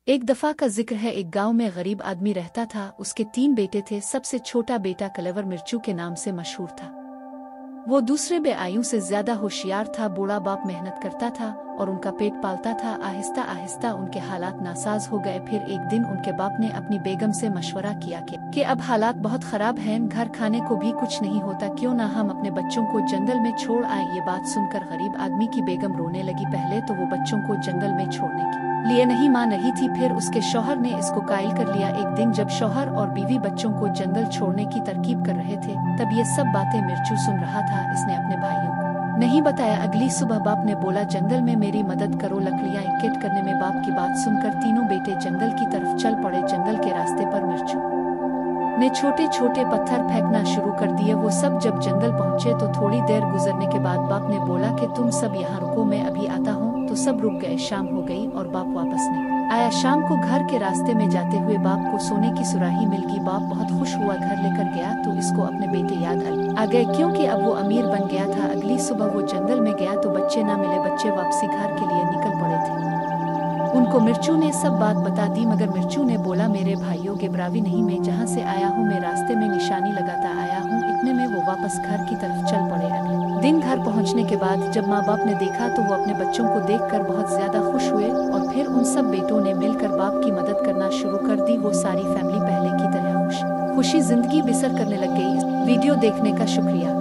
एक दफा का जिक्र है, एक गांव में गरीब आदमी रहता था। उसके 3 बेटे थे। सबसे छोटा बेटा कलेवर मिर्चू के नाम से मशहूर था। वो दूसरे बेआइयों से ज्यादा होशियार था। बूढ़ा बाप मेहनत करता था और उनका पेट पालता था। आहिस्ता आहिस्ता उनके हालात नासाज हो गए। फिर एक दिन उनके बाप ने अपनी बेगम से मशवरा किया कि अब हालात बहुत खराब हैं, घर खाने को भी कुछ नहीं होता, क्यों ना हम अपने बच्चों को जंगल में छोड़ आए। ये बात सुनकर गरीब आदमी की बेगम रोने लगी। पहले तो वो बच्चों को जंगल में छोड़ने के लिए नहीं मान रही थी, फिर उसके शौहर ने इसको कायल कर लिया। एक दिन जब शौहर और बीवी बच्चों को जंगल छोड़ने की तरकीब कर रहे थे, तब ये सब बातें मिर्चू सुन रहा था। इसने अपने भाइयों को नहीं बताया। अगली सुबह बाप ने बोला, जंगल में मेरी मदद करो। लकड़ियां इकट्ठा करने में बाप की बात सुनकर तीनों बेटे जंगल की तरफ चल पड़े। जंगल के रास्ते पर मिर्चू ने छोटे छोटे पत्थर फेंकना शुरू कर दिए। वो सब जब जंगल पहुंचे तो थोड़ी देर गुजरने के बाद बाप ने बोला कि तुम सब यहाँ रुको, मैं अभी आता हूँ। तो सब रुक गए। शाम हो गई और बाप वापस नहीं आया। शाम को घर के रास्ते में जाते हुए बाप को सोने की सुराही मिल गई। बाप बहुत खुश हुआ, घर लेकर गया तो इसको अपने बेटे याद आ गए, क्योंकि अब वो अमीर बन गया था। अगली सुबह वो जंगल में गया तो बच्चे ना मिले। बच्चे वापसी घर के लिए निकल पड़े थे। उनको मिर्चू ने सब बात बता दी, मगर मिर्चू ने बोला, मेरे भाइयों गिबरावी नहीं, मैं जहाँ से आया हूँ मैं रास्ते में निशानी लगाता आया हूँ। इतने में वो वापस घर की तरफ चल पड़े। अगले दिन घर पहुँचने के बाद जब माँ बाप ने देखा तो वो अपने बच्चों को देखकर बहुत ज्यादा खुश हुए और फिर उन सब बेटों ने मिलकर बाप की मदद करना शुरू कर दी। वो सारी फैमिली पहले की तरह खुशी जिंदगी बसर करने लग गई। वीडियो देखने का शुक्रिया।